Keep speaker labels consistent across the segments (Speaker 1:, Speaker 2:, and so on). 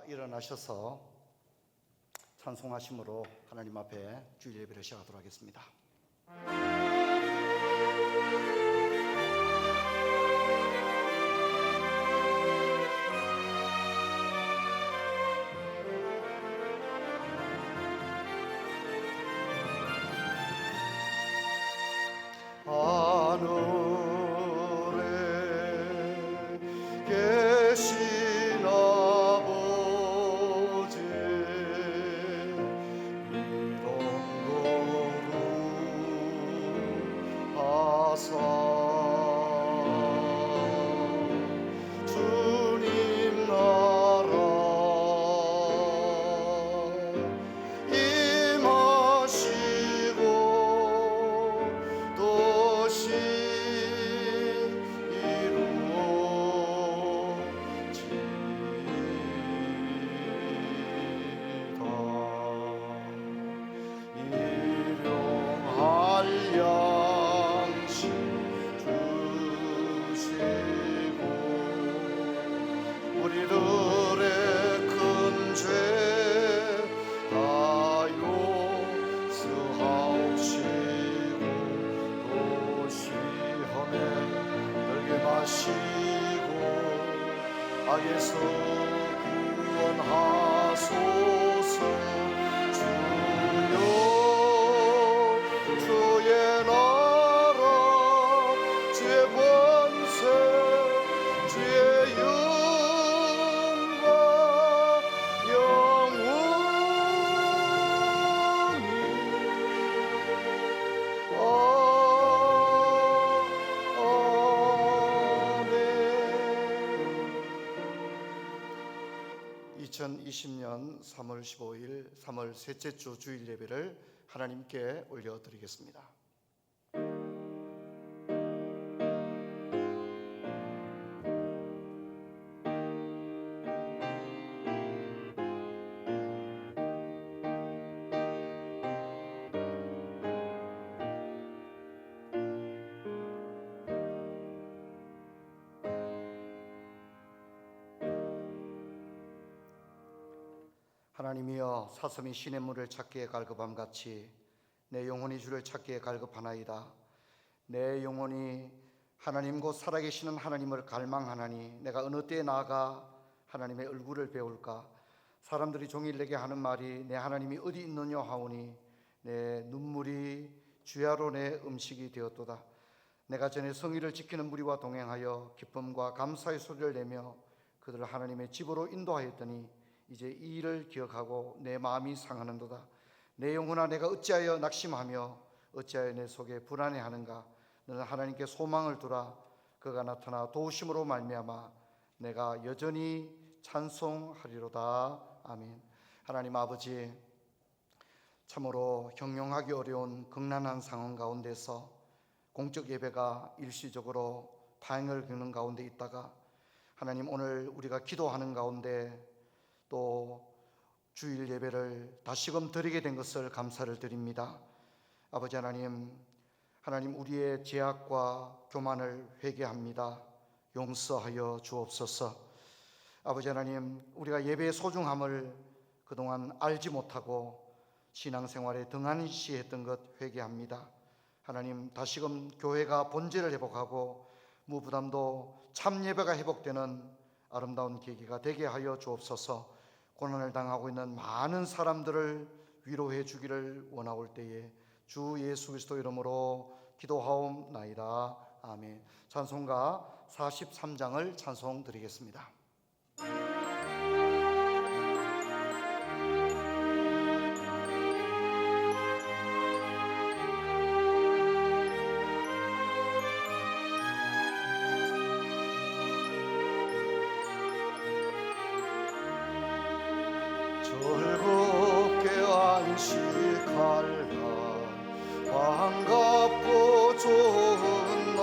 Speaker 1: 일어나셔서 찬송하심으로 하나님 앞에 주일 예배를 시작하도록 하겠습니다. 하늘에 계신 아버지 이런 거룩하사 주님 나라 임하시고 도시 일용할 양식 주시고 우리들의 큰 죄 다 용서하옵시고 또 시험에 들게 마시고 악에서 구원하소서. 주여 주의 나라 주의 권세 주의 영광 영원히 아멘. 2020년 3월 15일 3월 셋째 주 주일 예배를 하나님께 올려드리겠습니다. 하나님이여, 사슴이 시냇물을 찾기에 갈급함같이 내 영혼이 주를 찾기에 갈급하나이다. 내 영혼이 하나님 곧 살아계시는 하나님을 갈망하나니 내가 어느 때에 나아가 하나님의 얼굴을 배울까. 사람들이 종일 내게 하는 말이 내 하나님이 어디 있느냐 하오니 내 눈물이 주야로 내 음식이 되었도다. 내가 전에 성의를 지키는 무리와 동행하여 기쁨과 감사의 소리를 내며 그들을 하나님의 집으로 인도하였더니 이제 이 일을 기억하고 내 마음이 상하는도다. 내 영혼아, 내가 어찌하여 낙심하며 어찌하여 내 속에 불안해하는가. 너는 하나님께 소망을 두라. 그가 나타나 도우심으로 말미암아 내가 여전히 찬송하리로다. 아멘. 하나님 아버지, 참으로 형용하기 어려운 극난한 상황 가운데서 공적 예배가 일시적으로 파행을 겪는 가운데 있다가 하나님, 오늘 우리가 기도하는 가운데 또 주일 예배를 다시금 드리게 된 것을 감사를 드립니다. 아버지 하나님, 우리의 죄악과 교만을 회개합니다. 용서하여 주옵소서. 아버지 하나님, 우리가 예배의 소중함을 그동안 알지 못하고 신앙생활에 등한시했던 것 회개합니다. 하나님, 다시금 교회가 본질을 회복하고 무부담도 참 예배가 회복되는 아름다운 계기가 되게 하여 주옵소서. 고난을 당하고 있는 많은 사람들을 위로해 주기를 원하올 때에 주 예수 그리스도 이름으로 기도하옵나이다. 아멘. 찬송가 43장을 찬송 드리겠습니다. 즐겁게 안식할 날, 반갑고 좋은 날,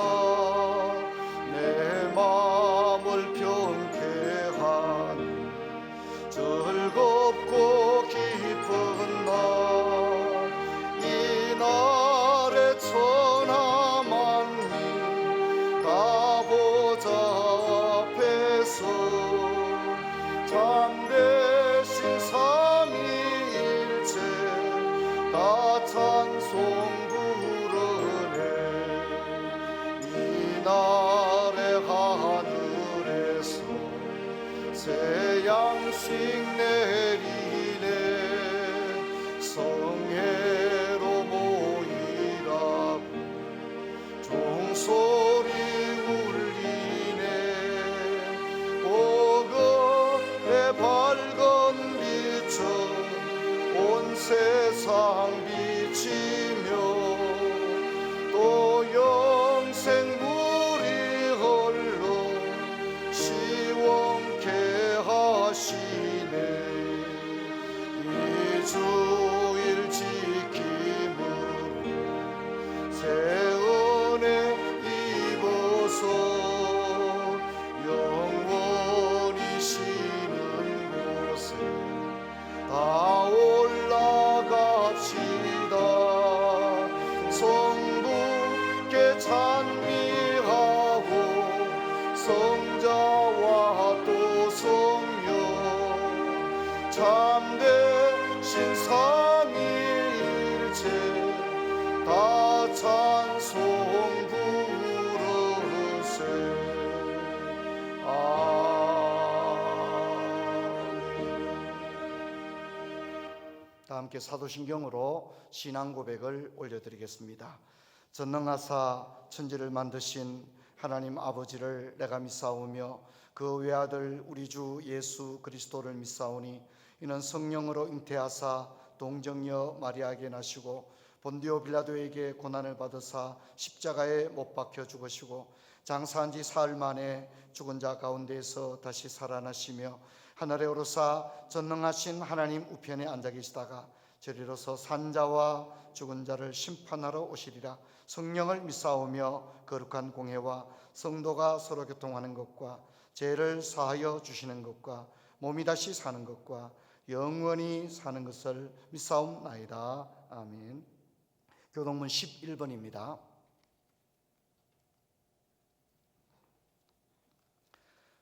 Speaker 1: 내 마음을 평쾌하니 즐겁고 기쁜 날, 이 날에 천하 만민 다 보좌 앞에서 참된 날의 하늘에서 새 양식 내리네. 성회로 모이라고 종소리 울리네. 복음의 밝은 빛은 온 세상 비치며 또 영생물이 흘러 시원케 하시네. 이 주일 지킴으로 새 은혜 입어서 영원히 쉬는 곳에 다 올라갑시다. 성부께 찬미하고 성자와 또 성령 참되신 삼위일체 다 찬송 부르세. 다 함께 사도신경으로 신앙 고백을 올려드리겠습니다. 전능하사 천지를 만드신 하나님 아버지를 내가 믿사오며 그 외아들 우리 주 예수 그리스도를 믿사오니 이는 성령으로 잉태하사 동정녀 마리아에게 나시고 본디오 빌라도에게 고난을 받으사 십자가에 못 박혀 죽으시고 장사한 지 사흘 만에 죽은 자 가운데에서 다시 살아나시며 하늘에 오르사 전능하신 하나님 우편에 앉아 계시다가 저리로서 산자와 죽은 자를 심판하러 오시리라. 성령을 믿사오며 거룩한 공회와 성도가 서로 교통하는 것과 죄를 사하여 주시는 것과 몸이 다시 사는 것과 영원히 사는 것을 믿사옵나이다. 아멘. 교동문 11번입니다.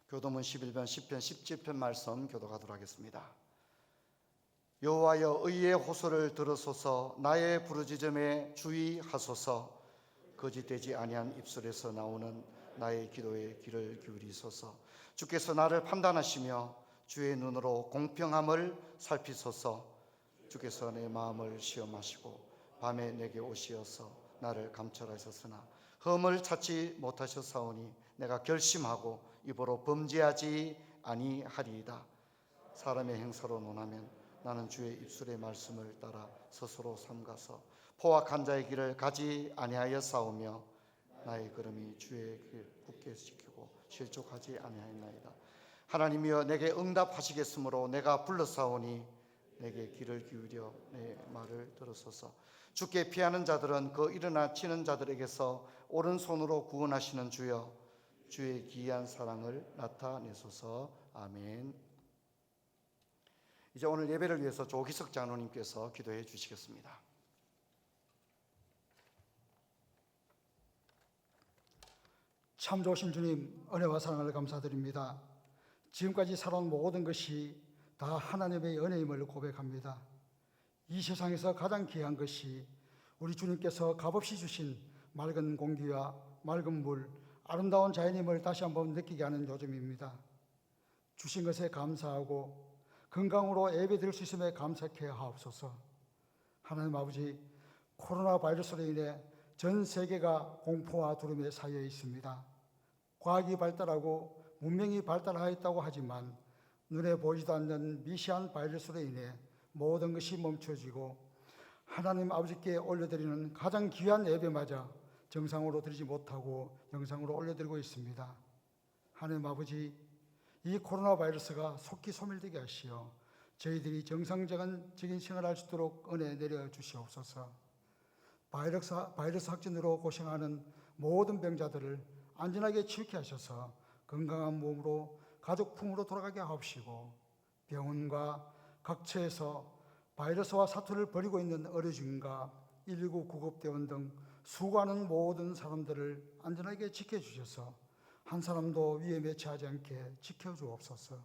Speaker 1: 교동문 11번 10편 17편 말씀 교독하도록 하겠습니다. 여호와여 의의 호소를 들으소서. 나의 부르짖음에 주의하소서. 거짓되지 아니한 입술에서 나오는 나의 기도에 귀를 기울이소서. 주께서 나를 판단하시며 주의 눈으로 공평함을 살피소서. 주께서 내 마음을 시험하시고 밤에 내게 오시어서 나를 감찰하셨으나 흠을 찾지 못하셨사오니 내가 결심하고 입으로 범죄하지 아니하리이다. 사람의 행사로 논하면 나는 주의 입술의 말씀을 따라 스스로 삼가서 포악한 자의 길을 가지 아니하여 싸우며 나의 걸음이 주의 길 굳게 지키고 실족하지 아니하였나이다. 하나님이여 내게 응답하시겠으므로 내가 불러싸우니 내게 귀를 기울여 내 말을 들으소서. 주께 피하는 자들은 그 일어나 치는 자들에게서 오른손으로 구원하시는 주여 주의 기이한 사랑을 나타내소서. 아멘. 이제 오늘 예배를 위해서 조기석 장로님께서 기도해 주시겠습니다.
Speaker 2: 참 좋으신 주님, 은혜와 사랑을 감사드립니다. 지금까지 살아온 모든 것이 다 하나님의 은혜임을 고백합니다. 이 세상에서 가장 귀한 것이 우리 주님께서 값없이 주신 맑은 공기와 맑은 물, 아름다운 자연임을 다시 한번 느끼게 하는 요즘입니다. 주신 것에 감사하고 건강으로 예배드릴 수 있음에 감사케 하옵소서. 하나님 아버지, 코로나 바이러스로 인해 전 세계가 공포와 두려움에 쌓여 있습니다. 과학이 발달하고 문명이 발달하였다고 하지만 눈에 보이지도 않는 미시한 바이러스로 인해 모든 것이 멈춰지고 하나님 아버지께 올려드리는 가장 귀한 예배마저 정상으로 드리지 못하고 영상으로 올려드리고 있습니다. 하나님 아버지, 이 코로나 바이러스가 속히 소멸되게 하시어 저희들이 정상적인 생활할 수 있도록 은혜 내려주시옵소서. 바이러스 확진으로 고생하는 모든 병자들을 안전하게 치유케 하셔서 건강한 몸으로 가족 품으로 돌아가게 하옵시고, 병원과 각처에서 바이러스와 사투를 벌이고 있는 의료진과 119 구급대원 등 수고하는 모든 사람들을 안전하게 지켜주셔서 한 사람도 위험에 처하지 않게 지켜주옵소서.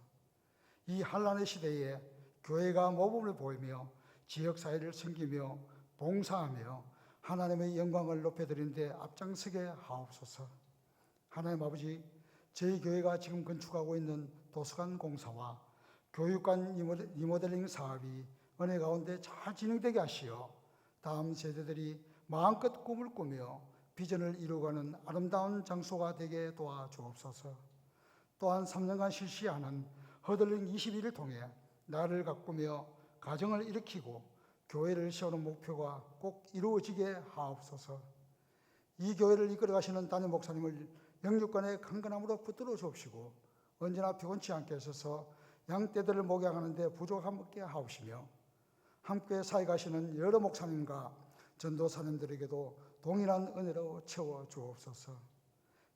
Speaker 2: 이 환난의 시대에 교회가 모범을 보이며 지역사회를 섬기며 봉사하며 하나님의 영광을 높여드리는 데 앞장서게 하옵소서. 하나님 아버지, 저희 교회가 지금 건축하고 있는 도서관 공사와 교육관 리모델링 사업이 은혜 가운데 잘 진행되게 하시어 다음 세대들이 마음껏 꿈을 꾸며 비전을 이루어가는 아름다운 장소가 되게 도와주옵소서. 또한 3년간 실시하는 허들링 21을 통해 나를 가꾸며 가정을 일으키고 교회를 세우는 목표가 꼭 이루어지게 하옵소서. 이 교회를 이끌어 가시는 담임 목사님을 영육간의 강건함으로 붙들어 주옵시고 언제나 피곤치 않게 하셔서 양떼들을 목양하는 데 부족함없게 하옵시며 함께 사회 가시는 여러 목사님과 전도사님들에게도 동일한 은혜로 채워 주옵소서.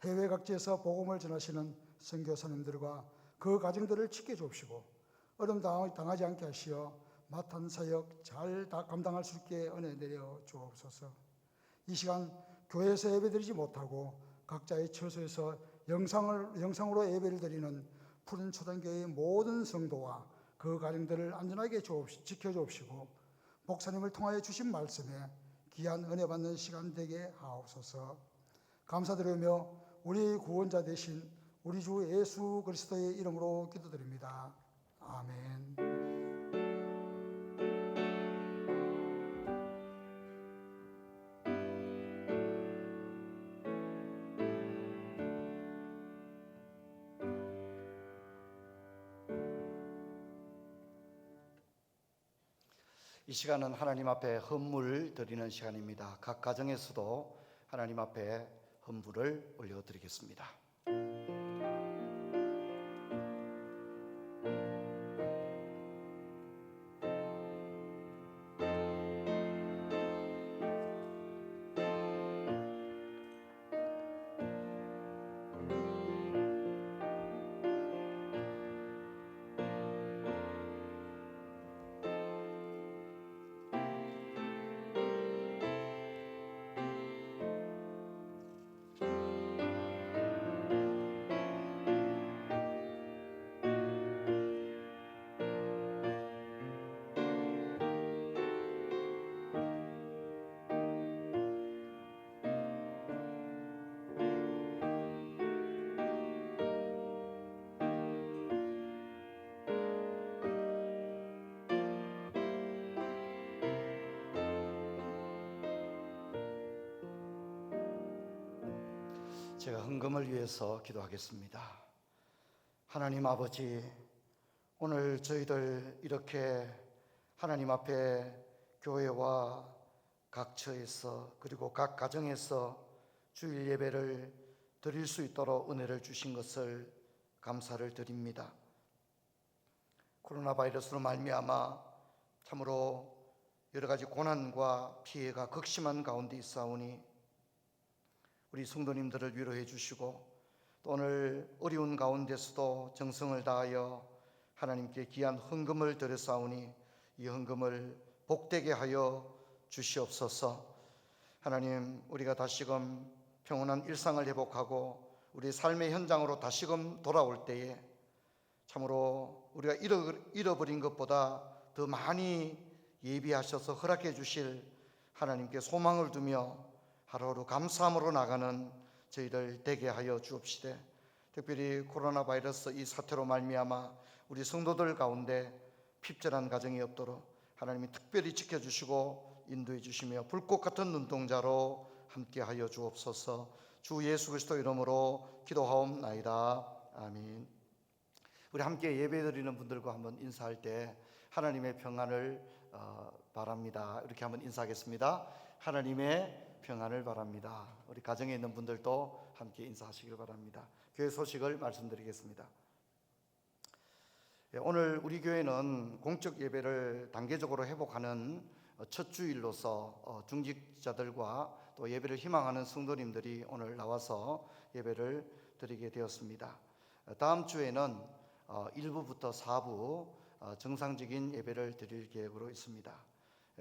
Speaker 2: 해외 각지에서 복음을 전하시는 선교사님들과 그 가정들을 지켜주옵시고 어려움 당하지 않게 하시어 맡은 사역 잘 감당할 수 있게 은혜 내려 주옵소서. 이 시간 교회에서 예배드리지 못하고 각자의 처소에서 영상으로 예배를 드리는 푸른 초단교회의 모든 성도와 그 가정들을 안전하게 지켜주옵시고 목사님을 통하여 주신 말씀에 귀한 은혜 받는 시간 되게 하옵소서. 감사드리며 우리 구원자 되신 우리 주 예수 그리스도의 이름으로 기도드립니다. 아멘.
Speaker 1: 이 시간은 하나님 앞에 헌물 드리는 시간입니다. 각 가정에서도 하나님 앞에 헌물을 올려드리겠습니다. 제가 헌금을 위해서 기도하겠습니다. 하나님 아버지, 오늘 저희들 이렇게 하나님 앞에 교회와 각 처에서 그리고 각 가정에서 주일 예배를 드릴 수 있도록 은혜를 주신 것을 감사를 드립니다. 코로나 바이러스로 말미암아 참으로 여러 가지 고난과 피해가 극심한 가운데 있사오니 우리 성도님들을 위로해 주시고 또 오늘 어려운 가운데서도 정성을 다하여 하나님께 귀한 헌금을 드렸사오니 이 헌금을 복되게 하여 주시옵소서. 하나님, 우리가 다시금 평온한 일상을 회복하고 우리 삶의 현장으로 다시금 돌아올 때에 참으로 우리가 잃어버린 것보다 더 많이 예비하셔서 허락해 주실 하나님께 소망을 두며 하루하루 감사함으로 나가는 저희들 되게 하여 주옵시되, 특별히 코로나 바이러스 이 사태로 말미암아 우리 성도들 가운데 핍절한 가정이 없도록 하나님이 특별히 지켜주시고 인도해 주시며 불꽃 같은 눈동자로 함께하여 주옵소서. 주 예수 그리스도 이름으로 기도하옵나이다. 아멘. 우리 함께 예배드리는 분들과 한번 인사할 때 하나님의 평안을 바랍니다. 이렇게 한번 인사하겠습니다. 하나님의 평안을 바랍니다. 우리 가정에 있는 분들도 함께 인사하시길 바랍니다. 교회 소식을 말씀드리겠습니다. 오늘 우리 교회는 공적 예배를 단계적으로 회복하는 첫 주일로서 중직자들과 또 예배를 희망하는 성도님들이 오늘 나와서 예배를 드리게 되었습니다. 다음 주에는 1부부터 4부 정상적인 예배를 드릴 계획으로 있습니다.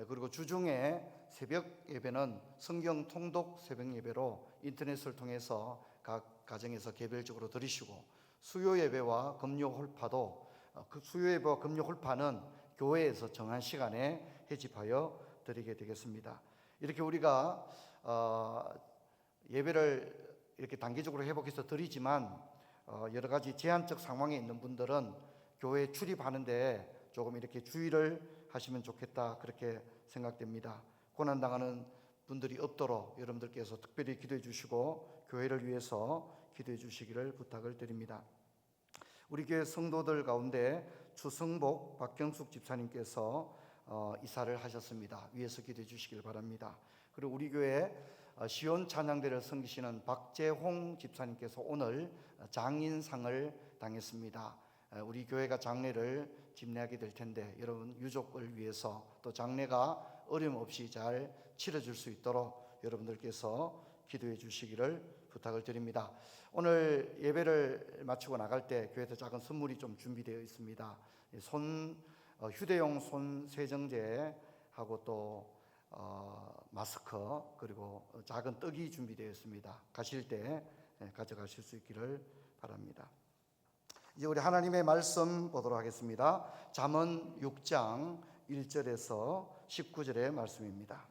Speaker 1: 그리고 주중에 새벽 예배는 성경 통독 새벽 예배로 인터넷을 통해서 각 가정에서 개별적으로 드리시고, 수요 예배와 금요 홀파도 그 수요 예배와 금요 홀파는 교회에서 정한 시간에 해집하여 드리게 되겠습니다. 이렇게 우리가 예배를 이렇게 단기적으로 회복해서 드리지만 여러 가지 제한적 상황에 있는 분들은 교회 출입하는데 조금 이렇게 주의를 하시면 좋겠다, 그렇게 생각됩니다. 고난당하는 분들이 없도록 여러분들께서 특별히 기도해 주시고 교회를 위해서 기도해 주시기를 부탁을 드립니다. 우리 교회 성도들 가운데 추승복 박경숙 집사님께서 이사를 하셨습니다. 위에서 기도해 주시길 바랍니다. 그리고 우리 교회 시온 찬양대를 섬기시는 박재홍 집사님께서 오늘 장인상을 당했습니다. 우리 교회가 장례를 집례하게 될 텐데 여러분 유족을 위해서 또 장례가 어려움 없이 잘 치러질 수 있도록 여러분들께서 기도해 주시기를 부탁을 드립니다. 오늘 예배를 마치고 나갈 때 교회에서 작은 선물이 좀 준비되어 있습니다. 휴대용 손 세정제하고 또 마스크, 그리고 작은 떡이 준비되어 있습니다. 가실 때 가져가실 수 있기를 바랍니다. 이제 우리 하나님의 말씀 보도록 하겠습니다. 잠언 6장 1절에서 19절의 말씀입니다.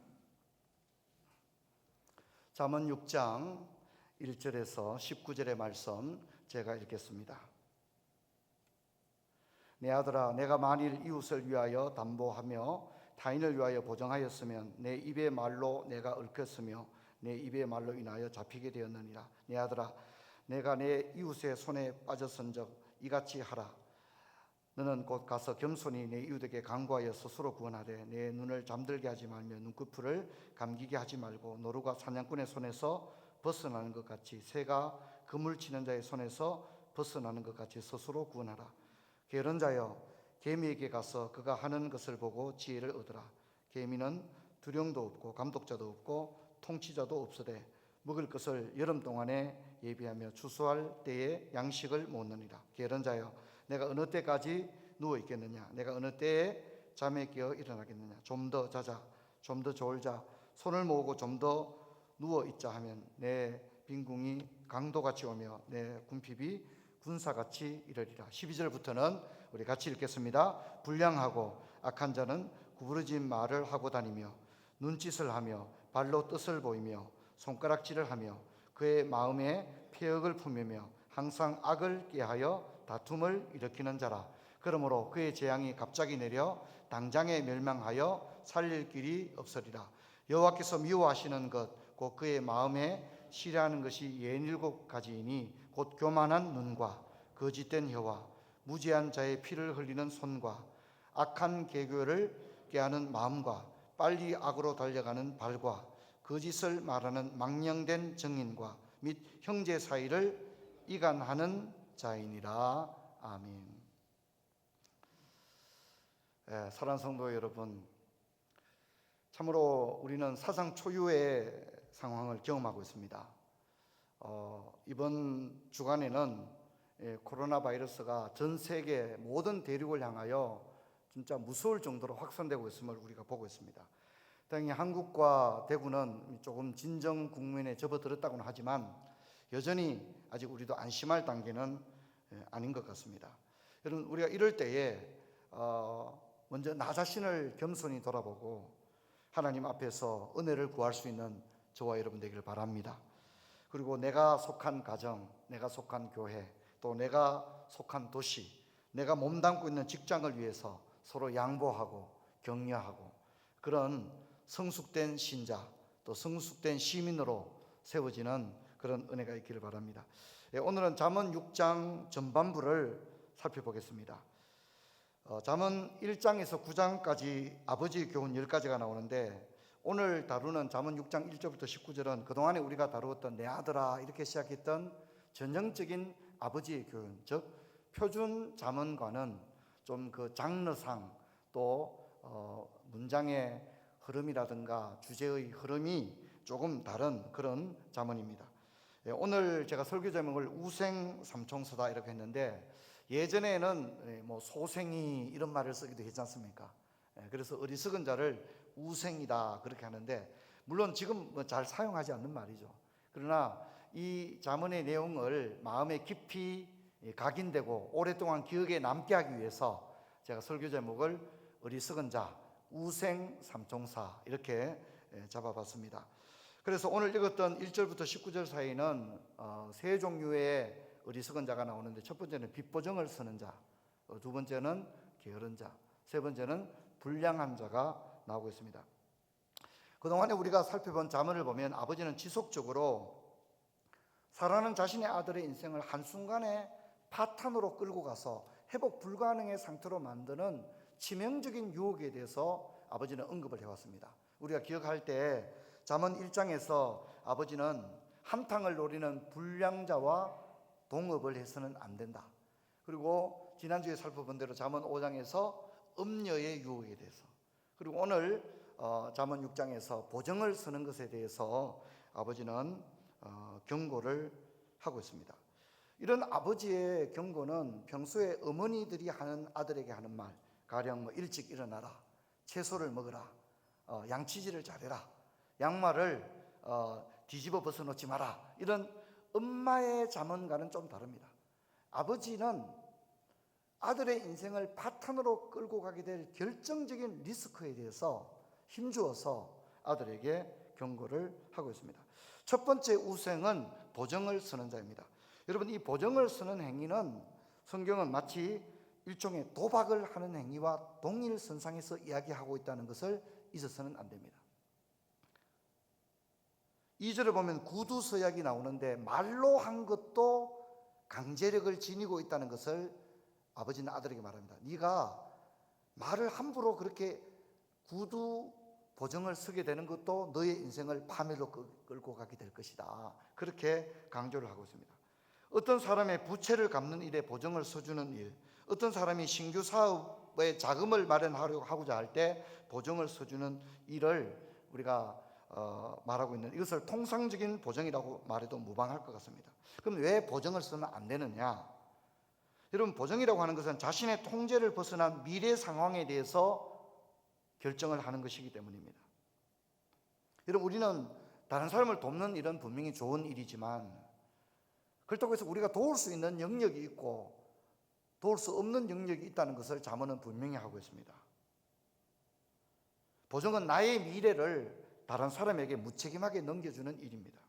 Speaker 1: 잠언 6장 1절에서 19절의 말씀 제가 읽겠습니다. 내 아들아, 내가 만일 이웃을 위하여 담보하며 타인을 위하여 보정하였으면 내 입의 말로 내가 얽혔으며 내 입의 말로 인하여 잡히게 되었느니라. 내 아들아, 내가 내 이웃의 손에 빠졌은적 이같이 하라. 너는 곧 가서 겸손히 내 이웃에게 간구하여 스스로 구원하되 내 눈을 잠들게 하지 말며 눈꺼풀을 감기게 하지 말고 노루가 사냥꾼의 손에서 벗어나는 것 같이 새가 그물 치는 자의 손에서 벗어나는 것 같이 스스로 구원하라. 게으른 자여, 개미에게 가서 그가 하는 것을 보고 지혜를 얻으라. 개미는 두령도 없고 감독자도 없고 통치자도 없으되 먹을 것을 여름 동안에 예비하며 추수할 때에 양식을 모으느니라. 게으른 자여, 내가 어느 때까지 누워 있겠느냐? 내가 어느 때에 잠에 깨어 일어나겠느냐? 좀 더 자자, 좀 더 졸자, 손을 모으고 좀 더 누워 있자 하면 내 빈궁이 강도같이 오며 내 궁핍이 군사같이 이르리라. 12절부터는 우리 같이 읽겠습니다. 불량하고 악한 자는 구부러진 말을 하고 다니며 눈짓을 하며 발로 뜻을 보이며 손가락질을 하며 그의 마음에 폐역을 품으며 항상 악을 꾀하여 다툼을 일으키는 자라. 그러므로 그의 재앙이 갑자기 내려 당장에 멸망하여 살릴 길이 없으리라. 여호와께서 미워하시는 것 곧 그의 마음에 싫어하는 것이 67가지이니 곧 교만한 눈과 거짓된 혀와 무지한 자의 피를 흘리는 손과 악한 계교를 꾀하는 마음과 빨리 악으로 달려가는 발과 거짓을 말하는 망령된 증인과 및 형제 사이를 이간하는 자이니라. 아멘. 사랑하는 성도 여러분, 참으로 우리는 사상 초유의 상황을 경험하고 있습니다. 이번 주간에는 코로나 바이러스가 전 세계 모든 대륙을 향하여 진짜 무서울 정도로 확산되고 있음을 우리가 보고 있습니다. 당연히 한국과 대구는 조금 진정 국면에 접어들었다고는 하지만 여전히 아직 우리도 안심할 단계는 아닌 것 같습니다. 여러분, 우리가 이럴 때에 먼저 나 자신을 겸손히 돌아보고 하나님 앞에서 은혜를 구할 수 있는 저와 여러분 되기를 바랍니다. 그리고 내가 속한 가정, 내가 속한 교회, 또 내가 속한 도시, 내가 몸담고 있는 직장을 위해서 서로 양보하고 격려하고 그런 성숙된 신자, 또 성숙된 시민으로 세워지는 그런 은혜가 있기를 바랍니다. 오늘은 잠언 6장 전반부를 살펴보겠습니다. 잠언 1장에서 9장까지 아버지의 교훈 10가지가 나오는데 오늘 다루는 잠언 6장 1절부터 19절은 그동안에 우리가 다루었던 내 아들아 이렇게 시작했던 전형적인 아버지의 교훈, 즉 표준 잠언과는 좀 그 장르상 또 문장의 흐름이라든가 주제의 흐름이 조금 다른 그런 잠언입니다. 오늘 제가 설교 제목을 우생 삼총사다 이렇게 했는데 예전에는 뭐 소생이 이런 말을 쓰기도 했지 않습니까? 그래서 어리석은 자를 우생이다 그렇게 하는데 물론 지금 잘 사용하지 않는 말이죠. 그러나 이 잠언의 내용을 마음에 깊이 각인되고 오랫동안 기억에 남게 하기 위해서 제가 설교 제목을 어리석은 자 우생 삼총사 이렇게 잡아봤습니다. 그래서 오늘 읽었던 1절부터 19절 사이는 세 종류의 어리석은 자가 나오는데, 첫 번째는 빚보정을 쓰는 자, 두 번째는 게으른 자, 세 번째는 불량한 자가 나오고 있습니다. 그동안에 우리가 살펴본 자문을 보면 아버지는 지속적으로 사랑하는 자신의 아들의 인생을 한순간에 파탄으로 끌고 가서 회복 불가능의 상태로 만드는 치명적인 유혹에 대해서 아버지는 언급을 해왔습니다. 우리가 기억할 때 잠언 1장에서 아버지는 한탕을 노리는 불량자와 동업을 해서는 안 된다. 그리고 지난주에 살펴본 대로 잠언 5장에서 음녀의 유혹에 대해서, 그리고 오늘 잠언 6장에서 보정을 쓰는 것에 대해서 아버지는 경고를 하고 있습니다. 이런 아버지의 경고는 평소에 어머니들이 하는 아들에게 하는 말, 가령 일찍 일어나라, 채소를 먹어라, 양치질을 잘해라, 양말을 뒤집어 벗어놓지 마라, 이런 엄마의 잠언과는 좀 다릅니다. 아버지는 아들의 인생을 파탄으로 끌고 가게 될 결정적인 리스크에 대해서 힘주어서 아들에게 경고를 하고 있습니다. 첫 번째 우생은 보정을 쓰는 자입니다. 여러분, 이 보정을 쓰는 행위는 성경은 마치 일종의 도박을 하는 행위와 동일선상에서 이야기하고 있다는 것을 잊어서는 안 됩니다. 2절을 보면 구두서약이 나오는데 말로 한 것도 강제력을 지니고 있다는 것을 아버지는 아들에게 말합니다. 네가 말을 함부로 그렇게 구두 보정을 쓰게 되는 것도 너의 인생을 파멸로 끌고 가게 될 것이다. 그렇게 강조를 하고 있습니다. 어떤 사람의 부채를 갚는 일에 보정을 써주는 일, 어떤 사람이 신규 사업에 자금을 마련하고자 할 때 보정을 써주는 일을 우리가 말하고 있는, 이것을 통상적인 보정이라고 말해도 무방할 것 같습니다. 그럼 왜 보정을 쓰면 안 되느냐? 여러분, 보정이라고 하는 것은 자신의 통제를 벗어난 미래 상황에 대해서 결정을 하는 것이기 때문입니다. 여러분, 우리는 다른 사람을 돕는 일은 분명히 좋은 일이지만, 그렇다고 해서 우리가 도울 수 있는 영역이 있고 도울 수 없는 영역이 있다는 것을 잠언은 분명히 하고 있습니다. 보정은 나의 미래를 다른 사람에게 무책임하게 넘겨주는 일입니다.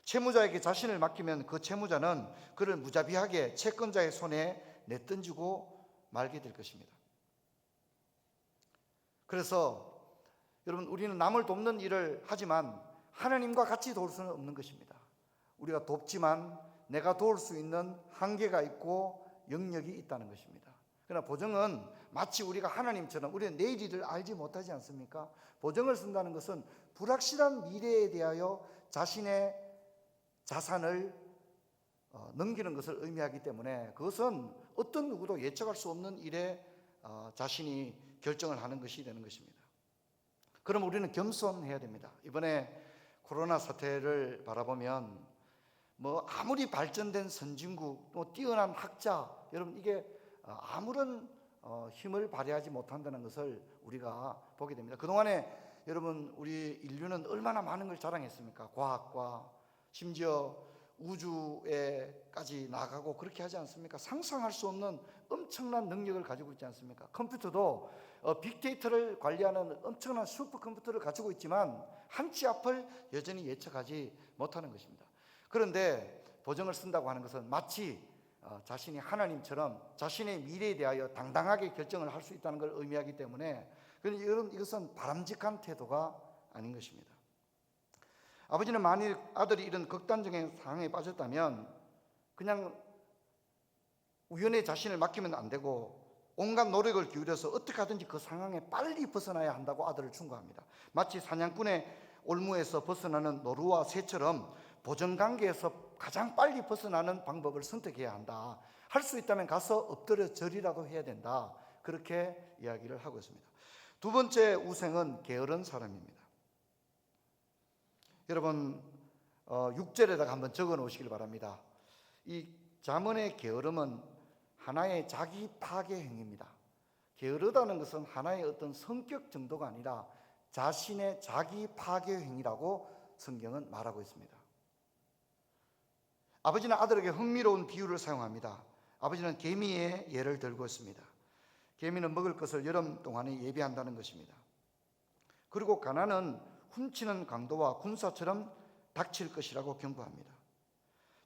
Speaker 1: 채무자에게 자신을 맡기면 그 채무자는 그를 무자비하게 채권자의 손에 내던지고 말게 될 것입니다. 그래서 여러분, 우리는 남을 돕는 일을 하지만 하나님과 같이 도울 수는 없는 것입니다. 우리가 돕지만 내가 도울 수 있는 한계가 있고 영역이 있다는 것입니다. 그러나 보정은 마치 우리가 하나님처럼, 우리는 내일 일을 알지 못하지 않습니까? 보정을 쓴다는 것은 불확실한 미래에 대하여 자신의 자산을 넘기는 것을 의미하기 때문에, 그것은 어떤 누구도 예측할 수 없는 일에 자신이 결정을 하는 것이 되는 것입니다. 그럼 우리는 겸손해야 됩니다. 이번에 코로나 사태를 바라보면 아무리 발전된 선진국, 또 뛰어난 학자, 여러분, 이게 아무런 힘을 발휘하지 못한다는 것을 우리가 보게 됩니다. 그동안에 여러분, 우리 인류는 얼마나 많은 걸 자랑했습니까? 과학과 심지어 우주에까지 나가고 그렇게 하지 않습니까? 상상할 수 없는 엄청난 능력을 가지고 있지 않습니까? 컴퓨터도 빅데이터를 관리하는 엄청난 슈퍼컴퓨터를 가지고 있지만 한 치 앞을 여전히 예측하지 못하는 것입니다. 그런데 보정을 쓴다고 하는 것은 마치 자신이 하나님처럼 자신의 미래에 대하여 당당하게 결정을 할 수 있다는 걸 의미하기 때문에, 이것은 바람직한 태도가 아닌 것입니다. 아버지는 만일 아들이 이런 극단적인 상황에 빠졌다면 그냥 우연히 자신을 맡기면 안 되고 온갖 노력을 기울여서 어떻게 하든지 그 상황에 빨리 벗어나야 한다고 아들을 충고합니다. 마치 사냥꾼의 올무에서 벗어나는 노루와 새처럼 보정관계에서 가장 빨리 벗어나는 방법을 선택해야 한다. 할 수 있다면 가서 엎드려 절이라도 해야 된다. 그렇게 이야기를 하고 있습니다. 두 번째 우생은 게으른 사람입니다. 여러분, 6절에다가 한번 적어 놓으시길 바랍니다. 이 잠언의 게으름은 하나의 자기 파괴 행위입니다. 게으르다는 것은 하나의 어떤 성격 정도가 아니라 자신의 자기 파괴 행위라고 성경은 말하고 있습니다. 아버지는 아들에게 흥미로운 비유를 사용합니다. 아버지는 개미의 예를 들고 있습니다. 개미는 먹을 것을 여름 동안에 예비한다는 것입니다. 그리고 가난은 훔치는 강도와 군사처럼 닥칠 것이라고 경고합니다.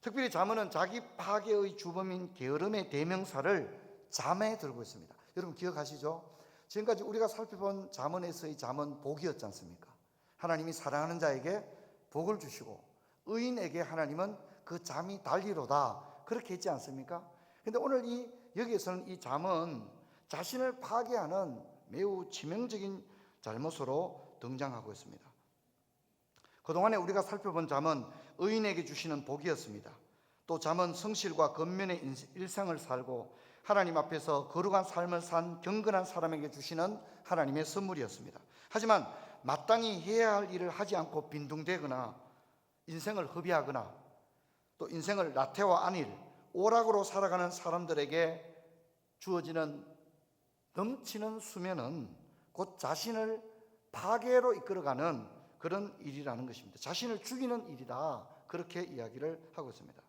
Speaker 1: 특별히 잠언은 자기 파괴의 주범인 게으름의 대명사를 잠에 들고 있습니다. 여러분 기억하시죠? 지금까지 우리가 살펴본 잠언에서의 잠언 복이었지 않습니까? 하나님이 사랑하는 자에게 복을 주시고 의인에게 하나님은 그 잠이 달리로다, 그렇게 했지 않습니까? 근데 오늘 여기에서는 이 잠은 자신을 파괴하는 매우 치명적인 잘못으로 등장하고 있습니다. 그동안에 우리가 살펴본 잠은 의인에게 주시는 복이었습니다. 또 잠은 성실과 근면의 일생을 살고 하나님 앞에서 거룩한 삶을 산 경건한 사람에게 주시는 하나님의 선물이었습니다. 하지만 마땅히 해야 할 일을 하지 않고 빈둥대거나 인생을 허비하거나 또 인생을 나태와 안일, 오락으로 살아가는 사람들에게 주어지는 넘치는 수면은 곧 자신을 파괴로 이끌어가는 그런 일이라는 것입니다. 자신을 죽이는 일이다, 그렇게 이야기를 하고 있습니다.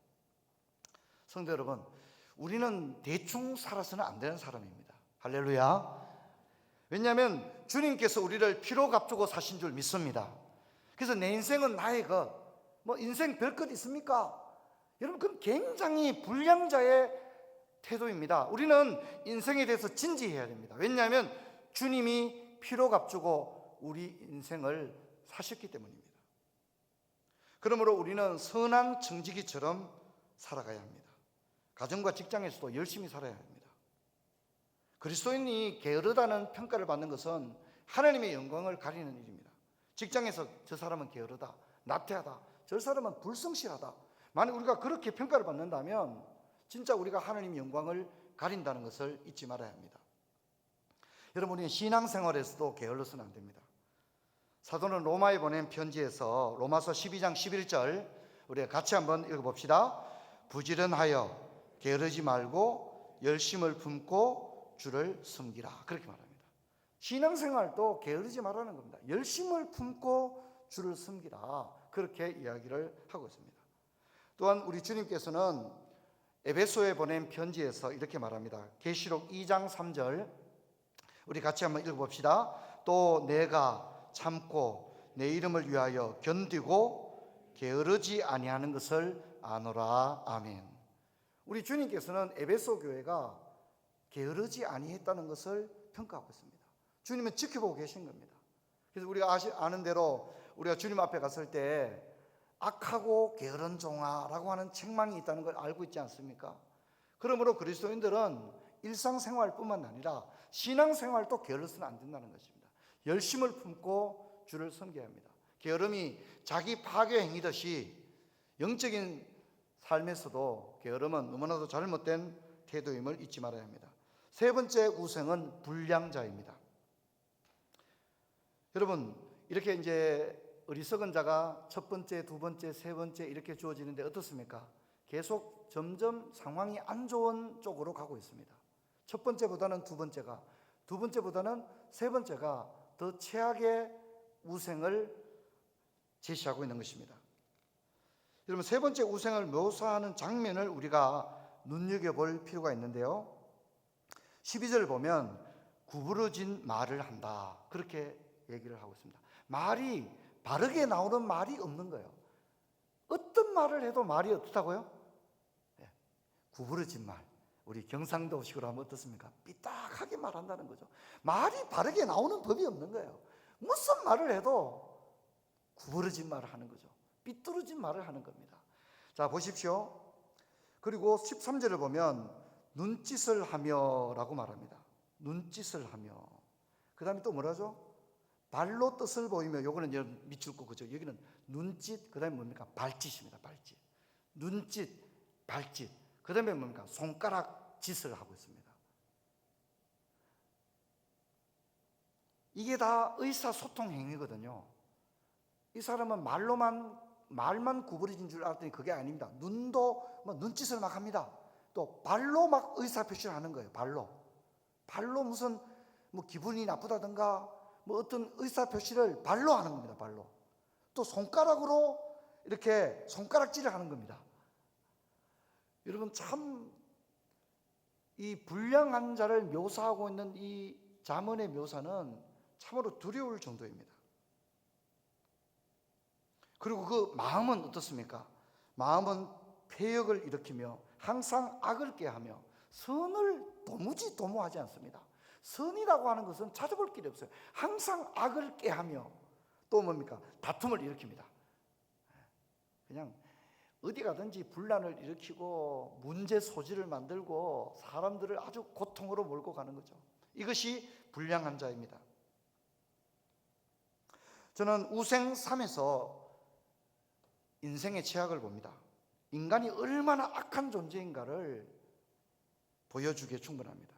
Speaker 1: 성도 여러분, 우리는 대충 살아서는 안 되는 사람입니다. 할렐루야. 왜냐하면 주님께서 우리를 피로 값주고 사신 줄 믿습니다. 그래서 내 인생은 나의 것, 인생 별것 있습니까? 여러분, 그건 굉장히 불량자의 태도입니다. 우리는 인생에 대해서 진지해야 됩니다. 왜냐하면 주님이 피로 값주고 우리 인생을 사셨기 때문입니다. 그러므로 우리는 선한 청지기처럼 살아가야 합니다. 가정과 직장에서도 열심히 살아야 합니다. 그리스도인이 게으르다는 평가를 받는 것은 하나님의 영광을 가리는 일입니다. 직장에서 저 사람은 게으르다, 나태하다, 저 사람은 불성실하다, 만약 우리가 그렇게 평가를 받는다면 진짜 우리가 하나님의 영광을 가린다는 것을 잊지 말아야 합니다. 여러분, 우리는 신앙생활에서도 게을러서는 안 됩니다. 사도는 로마에 보낸 편지에서 로마서 12장 11절 우리가 같이 한번 읽어봅시다. 부지런하여 게으르지 말고 열심을 품고 주를 섬기라, 그렇게 말합니다. 신앙생활도 게으르지 말라는 겁니다. 열심을 품고 주를 섬기라, 그렇게 이야기를 하고 있습니다. 또한 우리 주님께서는 에베소에 보낸 편지에서 이렇게 말합니다. 계시록 2장 3절 우리 같이 한번 읽어봅시다. 또 내가 참고 내 이름을 위하여 견디고 게으르지 아니하는 것을 아노라. 아멘. 우리 주님께서는 에베소 교회가 게으르지 아니했다는 것을 평가하고 있습니다. 주님은 지켜보고 계신 겁니다. 그래서 우리가 아는 대로 우리가 주님 앞에 갔을 때 악하고 게으른 종아라고 하는 책망이 있다는 걸 알고 있지 않습니까? 그러므로 그리스도인들은 일상생활뿐만 아니라 신앙생활도 게을러서는 안 된다는 것입니다. 열심을 품고 주를 섬겨야 합니다. 게으름이 자기 파괴 행위듯이 영적인 삶에서도 게으름은 너무나도 잘못된 태도임을 잊지 말아야 합니다. 세 번째 우생은 불량자입니다. 여러분, 이렇게 이제 어리석은 자가 첫 번째, 두 번째, 세 번째 이렇게 주어지는데 어떻습니까? 계속 점점 상황이 안 좋은 쪽으로 가고 있습니다. 첫 번째보다는 두 번째가, 두 번째보다는 세 번째가 더 최악의 우생을 제시하고 있는 것입니다. 여러분, 세 번째 우생을 묘사하는 장면을 우리가 눈여겨볼 필요가 있는데요. 12절을 보면 구부러진 말을 한다, 그렇게 얘기를 하고 있습니다. 말이 바르게 나오는 말이 없는 거예요. 어떤 말을 해도 말이 어떻다고요? 네, 구부러진 말. 우리 경상도식으로 하면 어떻습니까? 삐딱하게 말한다는 거죠. 말이 바르게 나오는 법이 없는 거예요. 무슨 말을 해도 구부러진 말을 하는 거죠. 삐뚤어진 말을 하는 겁니다. 자, 보십시오. 그리고 13절을 보면 눈짓을 하며 라고 말합니다. 눈짓을 하며. 그 다음에 또 뭐라죠? 발로 뜻을 보이며, 요거는 밑줄 거, 그죠? 여기는 눈짓, 그 다음에 뭡니까? 발짓입니다. 발짓. 눈짓, 발짓. 그 다음에 뭡니까? 손가락 짓을 하고 있습니다. 이게 다 의사소통 행위거든요. 이 사람은 말만 구부러진 줄 알았더니 그게 아닙니다. 눈도 눈짓을 막 합니다. 또 발로 막 의사표시를 하는 거예요. 발로 무슨 기분이 나쁘다든가 어떤 의사표시를 발로 하는 겁니다. 발로. 또 손가락으로 이렇게 손가락질을 하는 겁니다. 여러분, 참 이 불량한 자를 묘사하고 있는 이 잠언의 묘사는 참으로 두려울 정도입니다. 그리고 그 마음은 어떻습니까? 마음은 폐역을 일으키며 항상 악을 꾀하며 선을 도무지 도모하지 않습니다. 선이라고 하는 것은 찾아볼 길이 없어요. 항상 악을 꾀하며 또 뭡니까? 다툼을 일으킵니다. 그냥 어디 가든지 분란을 일으키고 문제 소지를 만들고 사람들을 아주 고통으로 몰고 가는 거죠. 이것이 불량한 자입니다. 저는 우생3에서 인생의 최악을 봅니다. 인간이 얼마나 악한 존재인가를 보여주기에 충분합니다.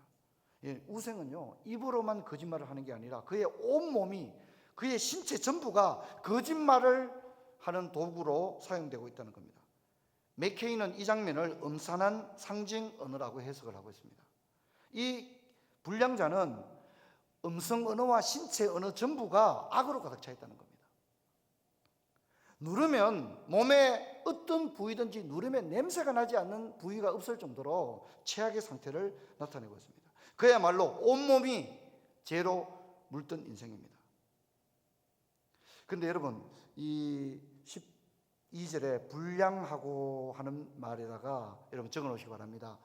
Speaker 1: 우생은요, 입으로만 거짓말을 하는 게 아니라 그의 온몸이, 그의 신체 전부가 거짓말을 하는 도구로 사용되고 있다는 겁니다. 맥케이는 이 장면을 음산한 상징 언어라고 해석을 하고 있습니다. 이 불량자는 음성 언어와 신체 언어 전부가 악으로 가득 차 있다는 겁니다. 누르면 몸의 어떤 부위든지 누르면 냄새가 나지 않는 부위가 없을 정도로 최악의 상태를 나타내고 있습니다. 그야말로 온몸이 죄로 물든 인생입니다. 그런데 여러분, 이 12절에 불량하고 하는 말에다가 여러분 적어 놓으시기 바랍니다.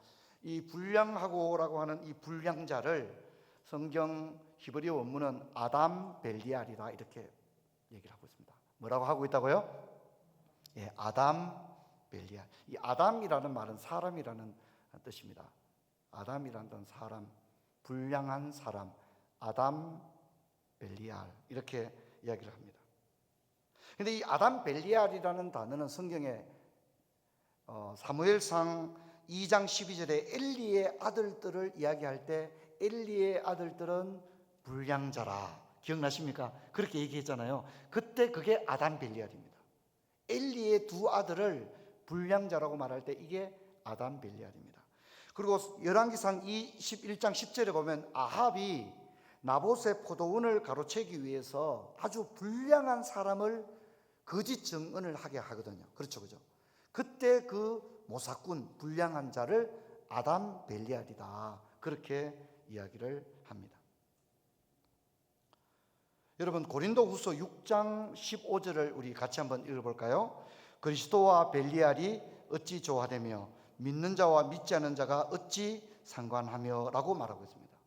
Speaker 1: 이 불량하고라고 하는 이 불량자를 성경 히브리어 원문은 아담 벨리알이다 이렇게 얘기를 하고 있습니다. 뭐라고 하고 있다고요? 예, 아담 벨리알. 이 아담이라는 말은 사람이라는 뜻입니다. 아담이라는 사람, 불량한 사람, 아담 벨리알 이렇게 이야기를 합니다. 그런데 이 아담 벨리알이라는 단어는 성경에 사무엘상 2장 12절에 엘리의 아들들을 이야기할 때 엘리의 아들들은 불량자라, 기억나십니까? 그렇게 얘기했잖아요. 그때 그게 아담 벨리알입니다. 엘리의 두 아들을 불량자라고 말할 때 이게 아담 벨리알입니다. 그리고 열왕기상 21장 10절에 보면 아합이 나봇의 포도원을 가로채기 위해서 아주 불량한 사람을 거짓 증언을 하게 하거든요. 그렇죠, 그죠? 그때 그 모사꾼 불량한 자를 아담 벨리알이다 그렇게 이야기를 합니다. 여러분, 고린도후서 6장 15절을 우리 같이 한번 읽어볼까요? 그리스도와 벨리알이 어찌 조화되며 믿는 자와 믿지 않는 자가 어찌 상관하며 라고 말하고 있습니다.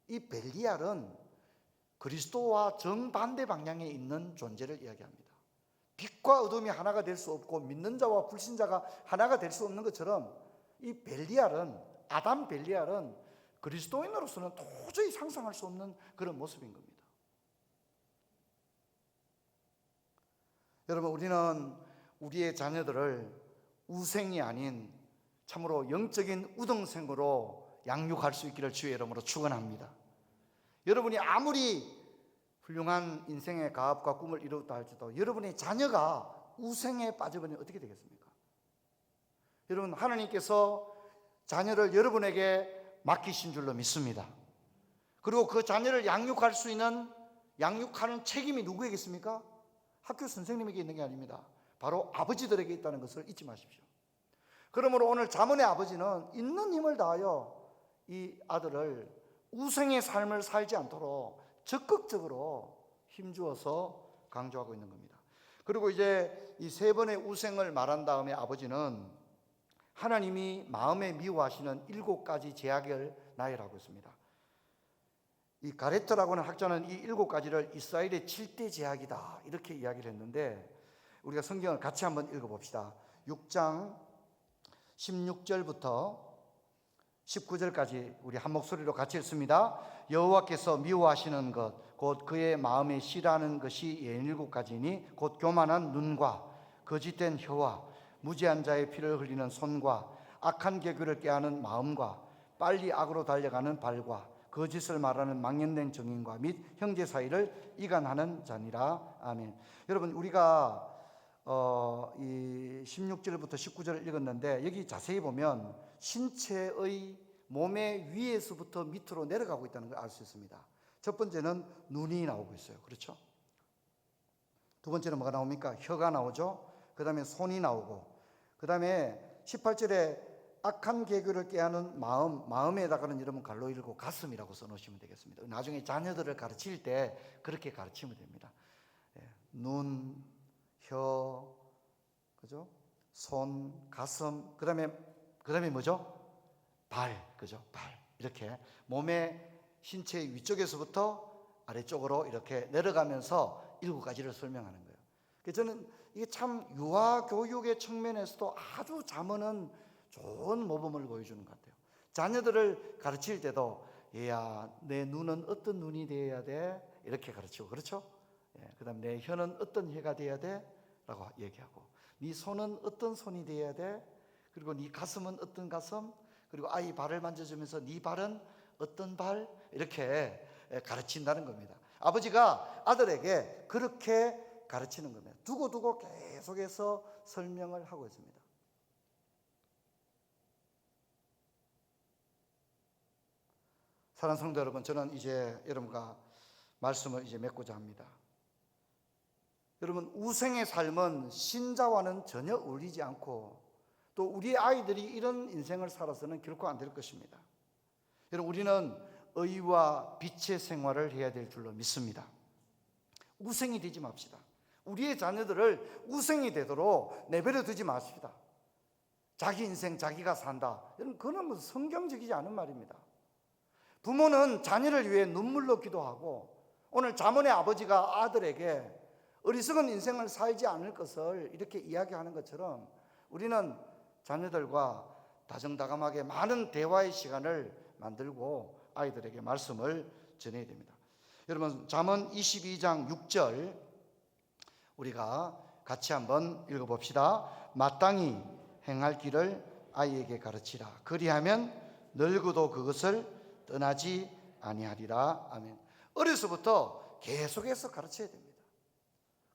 Speaker 1: 이 벨리알은 그리스도와 정반대 방향에 있는 존재를 이야기합니다. 빛과 어둠이 하나가 될 수 없고 믿는 자와 불신자가 하나가 될 수 없는 것처럼 이 벨리알은, 아담 벨리알은 그리스도인으로서는 도저히 상상할 수 없는 그런 모습인 겁니다. 여러분, 우리는 우리의 자녀들을 우생이 아닌 참으로 영적인 우등생으로 양육할 수 있기를 주의 이름으로 축원합니다. 여러분이 아무리 훌륭한 인생의 가업과 꿈을 이루었다 할지라도 여러분의 자녀가 우생에 빠져버리면 어떻게 되겠습니까? 여러분, 하나님께서 자녀를 여러분에게 맡기신 줄로 믿습니다. 그리고 그 자녀를 양육할 수 있는 양육하는 책임이 누구에게 있습니까? 학교 선생님에게 있는 게 아닙니다. 바로 아버지들에게 있다는 것을 잊지 마십시오. 그러므로 오늘 자문의 아버지는 있는 힘을 다하여 이 아들을 우생의 삶을 살지 않도록 적극적으로 힘주어서 강조하고 있는 겁니다. 그리고 이제 이 세 번의 우생을 말한 다음에 아버지는 하나님이 마음에 미워하시는 7가지 제약을 나열하고 있습니다. 이 가레트라고 하는 학자는 이 7가지를 이스라엘의 7대 제약이다 이렇게 이야기를 했는데 우리가 성경을 같이 한번 읽어봅시다. 6장 16절부터 19절까지 우리 한 목소리로 같이 읽습니다. 여호와께서 미워하시는 것 곧 그의 마음에 싫어하는 것이 7가지니 곧 교만한 눈과 거짓된 혀와 무지한 자의 피를 흘리는 손과 악한 계교를 꾀하는 마음과 빨리 악으로 달려가는 발과 거짓을 말하는 망령된 정인과 및 형제 사이를 이간하는 자니라. 아멘. 여러분, 우리가 이 16절부터 19절을 읽었는데 여기 자세히 보면 신체의 몸의 위에서부터 밑으로 내려가고 있다는 걸 알 수 있습니다. 첫 번째는 눈이 나오고 있어요. 그렇죠? 두 번째는 뭐가 나옵니까? 혀가 나오죠. 그 다음에 손이 나오고, 그 다음에 18절에 악한 계교를 꾀하는 마음에다가는 여러분 갈로 읽고 가슴이라고 써놓으시면 되겠습니다. 나중에 자녀들을 가르칠 때 그렇게 가르치면 됩니다. 눈, 혀, 그죠? 손, 가슴, 그다음에 뭐죠? 발, 그죠? 발. 이렇게 몸의 신체 위쪽에서부터 아래쪽으로 이렇게 내려가면서 7가지를 설명하는 거예요. 그래서 저는 이게 참 유아 교육의 측면에서도 아주 잠언은 좋은 모범을 보여주는 것 같아요. 자녀들을 가르칠 때도 얘야, 내 눈은 어떤 눈이 되어야 돼? 이렇게 가르치고, 그렇죠? 그다음 내 혀는 어떤 혀가 되어야 돼? 라고 얘기하고, 네 손은 어떤 손이 되어야 돼? 그리고 네 가슴은 어떤 가슴? 그리고 아이 발을 만져주면서 네 발은 어떤 발? 이렇게 가르친다는 겁니다. 아버지가 아들에게 그렇게 가르치는 겁니다. 두고두고 계속해서 설명을 하고 있습니다. 사랑하는 성도 여러분, 저는 이제 여러분과 말씀을 이제 맺고자 합니다. 여러분, 우생의 삶은 신자와는 전혀 어울리지 않고 또 우리 아이들이 이런 인생을 살아서는 결코 안 될 것입니다. 여러분, 우리는 의와 빛의 생활을 해야 될 줄로 믿습니다. 우생이 되지 맙시다. 우리의 자녀들을 우생이 되도록 내버려 두지 마십시다. 자기 인생 자기가 산다. 여러분, 그건 뭐 성경적이지 않은 말입니다. 부모는 자녀를 위해 눈물로 기도하고, 오늘 잠언의 아버지가 아들에게 어리석은 인생을 살지 않을 것을 이렇게 이야기하는 것처럼 우리는 자녀들과 다정다감하게 많은 대화의 시간을 만들고 아이들에게 말씀을 전해야 됩니다. 여러분, 잠언 22장 6절 우리가 같이 한번 읽어봅시다. 마땅히 행할 길을 아이에게 가르치라. 그리하면 늙어도 그것을 떠나지 아니하리라. 아멘. 어려서부터 계속해서 가르쳐야 됩니다.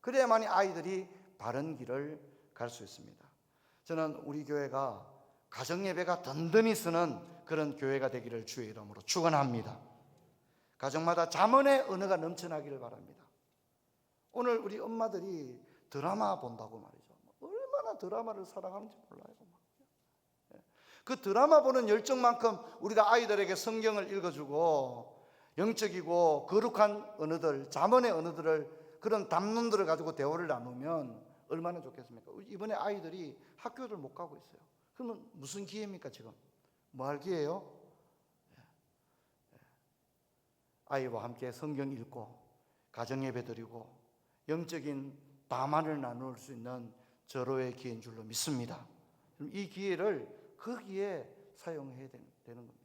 Speaker 1: 그래야만이 아이들이 바른 길을 갈 수 있습니다. 저는 우리 교회가 가정예배가 든든히 쓰는 그런 교회가 되기를 주의 이름으로 축원합니다. 가정마다 잠언의 언어가 넘쳐나기를 바랍니다. 오늘 우리 엄마들이 드라마 본다고 말이죠. 얼마나 드라마를 사랑하는지 몰라요. 그 드라마 보는 열정만큼 우리가 아이들에게 성경을 읽어주고 영적이고 거룩한 언어들, 잠언의 언어들을, 그런 담론들을 가지고 대화를 나누면 얼마나 좋겠습니까? 이번에 아이들이 학교를 못 가고 있어요. 그러면 무슨 기회입니까 지금? 뭐 할 기회예요? 아이와 함께 성경 읽고 가정예배 드리고 영적인 담화를 나눌 수 있는 절호의 기회인 줄로 믿습니다. 이 기회를 거기에 사용해야 되는 겁니다.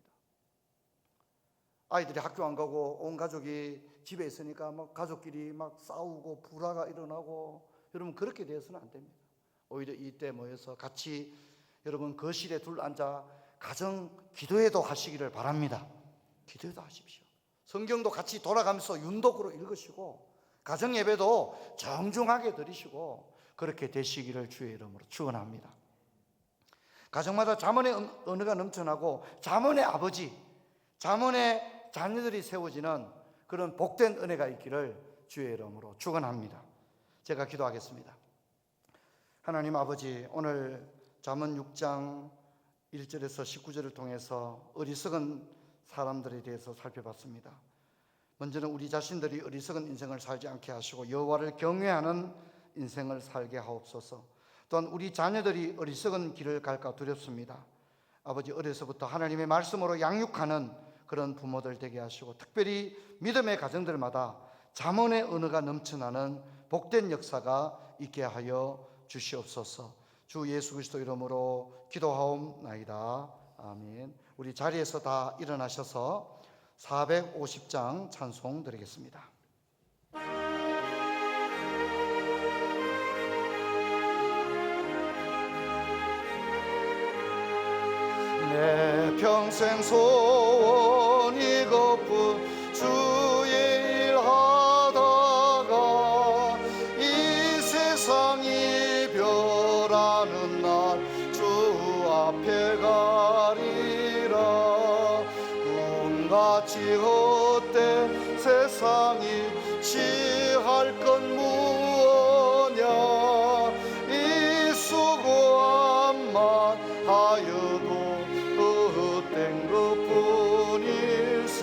Speaker 1: 아이들이 학교 안 가고 온 가족이 집에 있으니까 막 가족끼리 막 싸우고 불화가 일어나고, 여러분 그렇게 되어서는 안 됩니다. 오히려 이때 모여서 같이 여러분 거실에 둘 앉아 가정 기도회도 하시기를 바랍니다. 기도회도 하십시오. 성경도 같이 돌아가면서 윤독으로 읽으시고 가정 예배도 정중하게 드리시고 그렇게 되시기를 주의 이름으로 축원합니다. 가정마다 잠언의 언어가 넘쳐나고 잠언의 아버지, 잠언의 자녀들이 세워지는 그런 복된 은혜가 있기를 주의 이름으로 축원합니다. 제가 기도하겠습니다. 하나님 아버지, 오늘 잠언 6장 1절에서 19절을 통해서 어리석은 사람들에 대해서 살펴봤습니다. 먼저는 우리 자신들이 어리석은 인생을 살지 않게 하시고 여호와를 경외하는 인생을 살게 하옵소서. 또한 우리 자녀들이 어리석은 길을 갈까 두렵습니다. 아버지, 어려서부터 하나님의 말씀으로 양육하는 그런 부모들 되게 하시고, 특별히 믿음의 가정들마다 잠언의 언어가 넘쳐나는 복된 역사가 있게 하여 주시옵소서. 주 예수 그리스도 이름으로 기도하옵나이다. 아멘. 우리 자리에서 다 일어나셔서 450장 찬송 드리겠습니다. 내 평생 소원 이것뿐 주의 일 하다가 이 세상 이별하는 날 주 앞에 가리라. 꿈같이 헛된 세상이 취할 건 무엇냐. 이 수고함만 하여도 헛된 것뿐일세.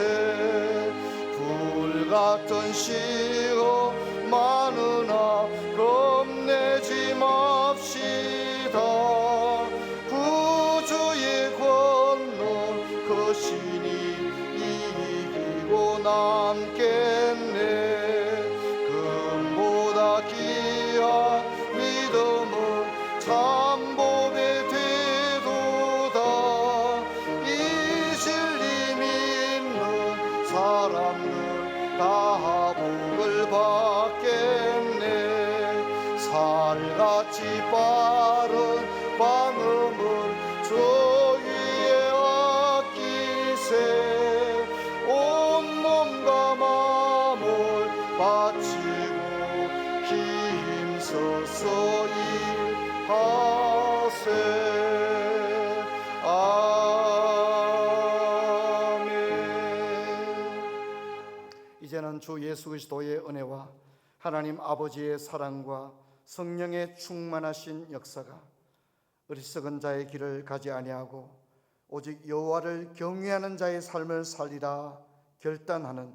Speaker 1: 불같은 시험 많으나 겁내지 남겠네. 금보다 귀한 믿음은 참복의 태도다. 이 진리 믿는 사람들 다 복을 받겠네. 살같이 빠른 방음을 저 위에 아끼세. 온 몸과 마음을 바치고 힘써서 일하세. 아멘. 이제는 주 예수 그리스도의 은혜와 하나님 아버지의 사랑과 성령의 충만하신 역사가 어리석은 자의 길을 가지 아니하고 오직 여호와를 경외하는 자의 삶을 살리라 결단하는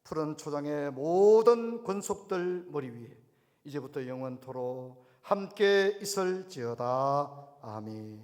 Speaker 1: 푸른 초장의 모든 권속들 머리 위에 이제부터 영원토록 함께 있을지어다. 아멘.